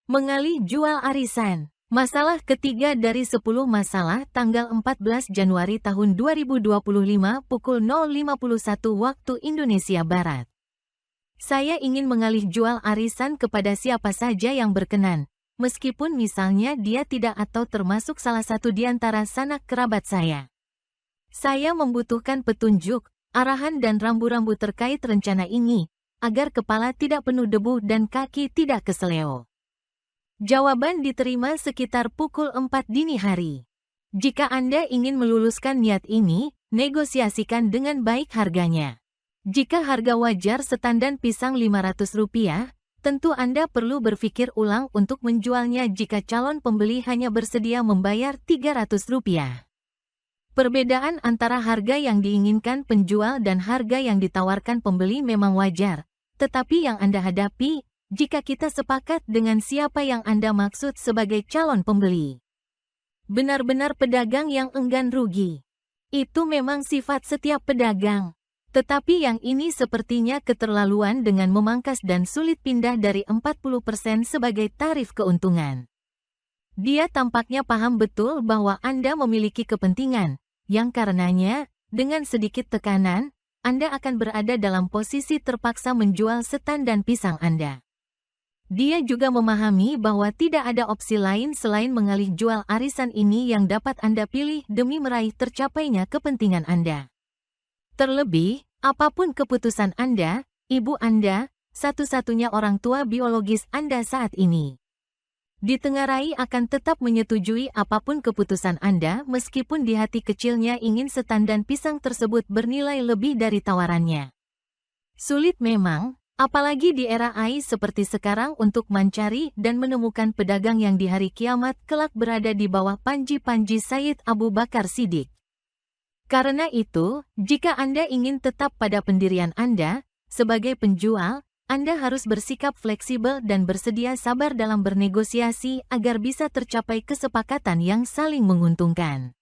Mengalih jual arisan. Masalah ketiga dari 10 masalah tanggal 14 Januari tahun 2025 pukul 0.51 waktu Indonesia Barat. Saya ingin mengalih jual arisan kepada siapa saja yang berkenan, meskipun misalnya dia tidak atau termasuk salah satu di antara sanak kerabat saya. Saya membutuhkan petunjuk, arahan dan rambu-rambu terkait rencana ini, agar kepala tidak penuh debu dan kaki tidak keseleo. Jawaban diterima sekitar pukul 4 dini hari. Jika Anda ingin meluluskan niat ini, negosiasikan dengan baik harganya. Jika harga wajar setandan pisang Rp500, tentu Anda perlu berpikir ulang untuk menjualnya jika calon pembeli hanya bersedia membayar Rp300. Perbedaan antara harga yang diinginkan penjual dan harga yang ditawarkan pembeli memang wajar, tetapi yang Anda hadapi, jika kita sepakat dengan siapa yang Anda maksud sebagai calon pembeli. Benar-benar pedagang yang enggan rugi. Itu memang sifat setiap pedagang. Tetapi yang ini sepertinya keterlaluan dengan memangkas dan sulit pindah dari 40% sebagai tarif keuntungan. Dia tampaknya paham betul bahwa Anda memiliki kepentingan, yang karenanya, dengan sedikit tekanan, Anda akan berada dalam posisi terpaksa menjual setandan pisang Anda. Dia juga memahami bahwa tidak ada opsi lain selain mengalih jual arisan ini yang dapat Anda pilih demi meraih tercapainya kepentingan Anda. Terlebih, apapun keputusan Anda, ibu Anda, satu-satunya orang tua biologis Anda saat ini, ditengarai akan tetap menyetujui apapun keputusan Anda meskipun di hati kecilnya ingin setandan pisang tersebut bernilai lebih dari tawarannya. Sulit memang, apalagi di era AI seperti sekarang untuk mencari dan menemukan pedagang yang di hari kiamat kelak berada di bawah panji-panji Sayyid Abu Bakar Siddiq. Karena itu, jika Anda ingin tetap pada pendirian Anda, sebagai penjual, Anda harus bersikap fleksibel dan bersedia sabar dalam bernegosiasi agar bisa tercapai kesepakatan yang saling menguntungkan.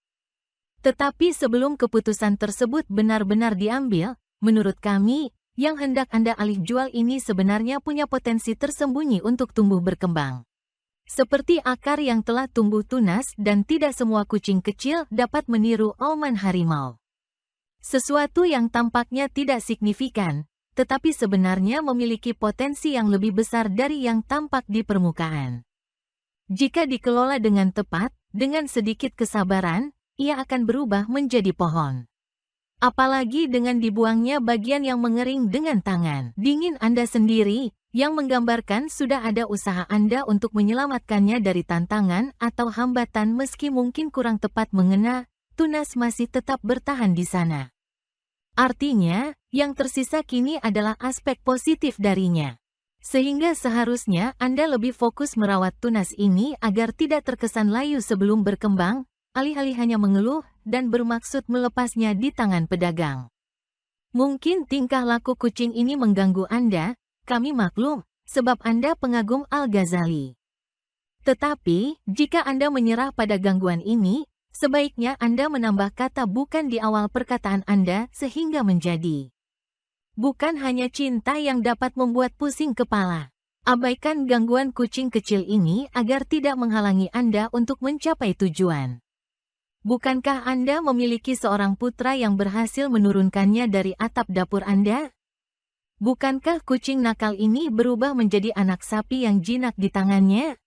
Tetapi sebelum keputusan tersebut benar-benar diambil, menurut kami, yang hendak Anda alih jual ini sebenarnya punya potensi tersembunyi untuk tumbuh berkembang. Seperti akar yang telah tumbuh tunas dan tidak semua kucing kecil dapat meniru auman harimau. Sesuatu yang tampaknya tidak signifikan, tetapi sebenarnya memiliki potensi yang lebih besar dari yang tampak di permukaan. Jika dikelola dengan tepat, dengan sedikit kesabaran, ia akan berubah menjadi pohon. Apalagi dengan dibuangnya bagian yang mengering dengan tangan dingin Anda sendiri, yang menggambarkan sudah ada usaha Anda untuk menyelamatkannya dari tantangan atau hambatan meski mungkin kurang tepat mengena, tunas masih tetap bertahan di sana. Artinya, yang tersisa kini adalah aspek positif darinya. Sehingga seharusnya Anda lebih fokus merawat tunas ini agar tidak terkesan layu sebelum berkembang, alih-alih hanya mengeluh dan bermaksud melepasnya di tangan pedagang. Mungkin tingkah laku kucing ini mengganggu Anda, kami maklum, sebab Anda pengagum Al-Ghazali. Tetapi, jika Anda menyerah pada gangguan ini, sebaiknya Anda menambah kata bukan di awal perkataan Anda sehingga menjadi bukan hanya cinta yang dapat membuat pusing kepala. Abaikan gangguan kucing kecil ini agar tidak menghalangi Anda untuk mencapai tujuan. Bukankah Anda memiliki seorang putra yang berhasil menurunkannya dari atap dapur Anda? Bukankah kucing nakal ini berubah menjadi anak sapi yang jinak di tangannya?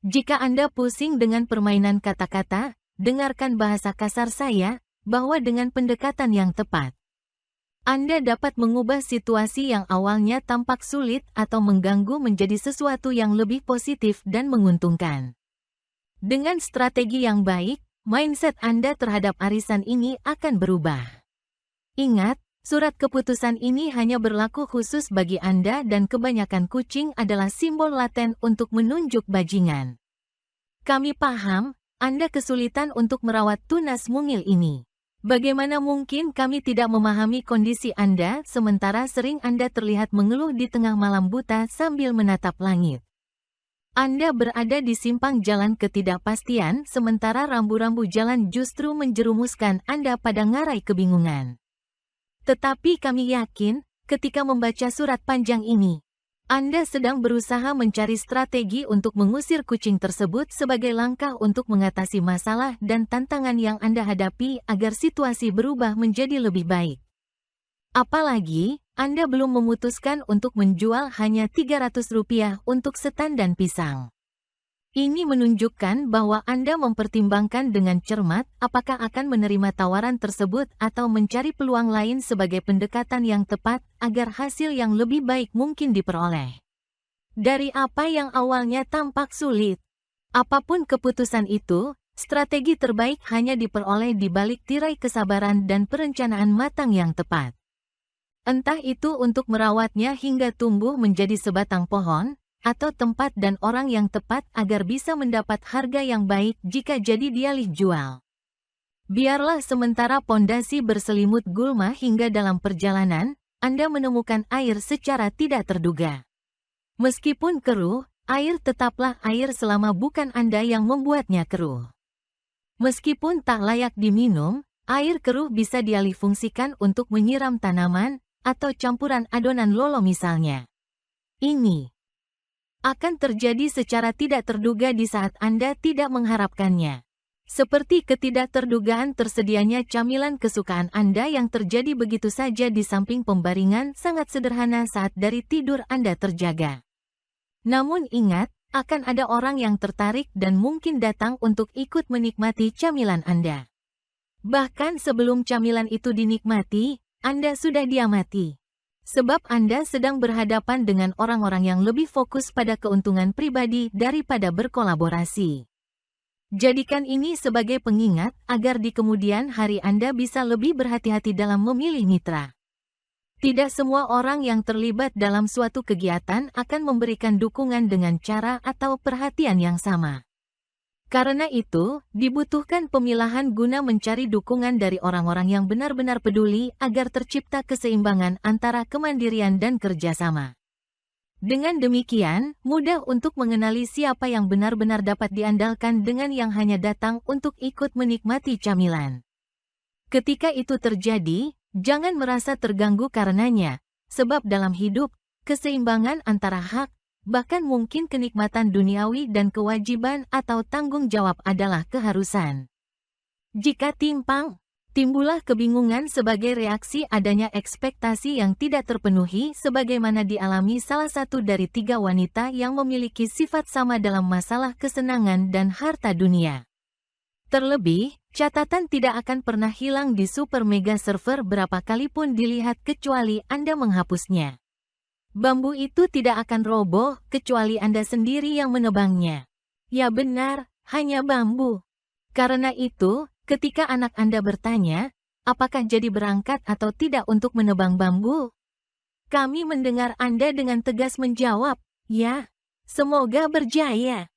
Jika Anda pusing dengan permainan kata-kata, dengarkan bahasa kasar saya, bahwa dengan pendekatan yang tepat, Anda dapat mengubah situasi yang awalnya tampak sulit atau mengganggu menjadi sesuatu yang lebih positif dan menguntungkan. Dengan strategi yang baik, mindset Anda terhadap arisan ini akan berubah. Ingat, surat keputusan ini hanya berlaku khusus bagi Anda dan kebanyakan kucing adalah simbol laten untuk menunjuk bajingan. Kami paham, Anda kesulitan untuk merawat tunas mungil ini. Bagaimana mungkin kami tidak memahami kondisi Anda sementara sering Anda terlihat mengeluh di tengah malam buta sambil menatap langit. Anda berada di simpang jalan ketidakpastian sementara rambu-rambu jalan justru menjerumuskan Anda pada ngarai kebingungan. Tetapi kami yakin, ketika membaca surat panjang ini, Anda sedang berusaha mencari strategi untuk mengusir kucing tersebut sebagai langkah untuk mengatasi masalah dan tantangan yang Anda hadapi agar situasi berubah menjadi lebih baik. Apalagi, Anda belum memutuskan untuk menjual hanya Rp300 untuk setan dan pisang. Ini menunjukkan bahwa Anda mempertimbangkan dengan cermat apakah akan menerima tawaran tersebut atau mencari peluang lain sebagai pendekatan yang tepat agar hasil yang lebih baik mungkin diperoleh. Dari apa yang awalnya tampak sulit, apapun keputusan itu, strategi terbaik hanya diperoleh di balik tirai kesabaran dan perencanaan matang yang tepat. Entah itu untuk merawatnya hingga tumbuh menjadi sebatang pohon, atau tempat dan orang yang tepat agar bisa mendapat harga yang baik jika jadi dialih jual. Biarlah sementara pondasi berselimut gulma hingga dalam perjalanan, Anda menemukan air secara tidak terduga. Meskipun keruh, air tetaplah air selama bukan Anda yang membuatnya keruh. Meskipun tak layak diminum, air keruh bisa dialihfungsikan untuk menyiram tanaman, atau campuran adonan lolo misalnya. Ini akan terjadi secara tidak terduga di saat Anda tidak mengharapkannya. Seperti ketidakterdugaan tersedianya camilan kesukaan Anda yang terjadi begitu saja di samping pembaringan sangat sederhana saat dari tidur Anda terjaga. Namun ingat, akan ada orang yang tertarik dan mungkin datang untuk ikut menikmati camilan Anda. Bahkan sebelum camilan itu dinikmati, Anda sudah diamati. Sebab Anda sedang berhadapan dengan orang-orang yang lebih fokus pada keuntungan pribadi daripada berkolaborasi. Jadikan ini sebagai pengingat agar di kemudian hari Anda bisa lebih berhati-hati dalam memilih mitra. Tidak semua orang yang terlibat dalam suatu kegiatan akan memberikan dukungan dengan cara atau perhatian yang sama. Karena itu, dibutuhkan pemilahan guna mencari dukungan dari orang-orang yang benar-benar peduli agar tercipta keseimbangan antara kemandirian dan kerjasama. Dengan demikian, mudah untuk mengenali siapa yang benar-benar dapat diandalkan dengan yang hanya datang untuk ikut menikmati camilan. Ketika itu terjadi, jangan merasa terganggu karenanya, sebab dalam hidup, keseimbangan antara hak, bahkan mungkin kenikmatan duniawi dan kewajiban atau tanggung jawab adalah keharusan. Jika timpang, timbullah kebingungan sebagai reaksi adanya ekspektasi yang tidak terpenuhi sebagaimana dialami salah satu dari 3 wanita yang memiliki sifat sama dalam masalah kesenangan dan harta dunia. Terlebih, catatan tidak akan pernah hilang di super mega server berapa kali pun dilihat kecuali Anda menghapusnya. Bambu itu tidak akan roboh kecuali Anda sendiri yang menebangnya. Ya benar, hanya bambu. Karena itu, ketika anak Anda bertanya, apakah jadi berangkat atau tidak untuk menebang bambu? Kami mendengar Anda dengan tegas menjawab, ya, semoga berjaya.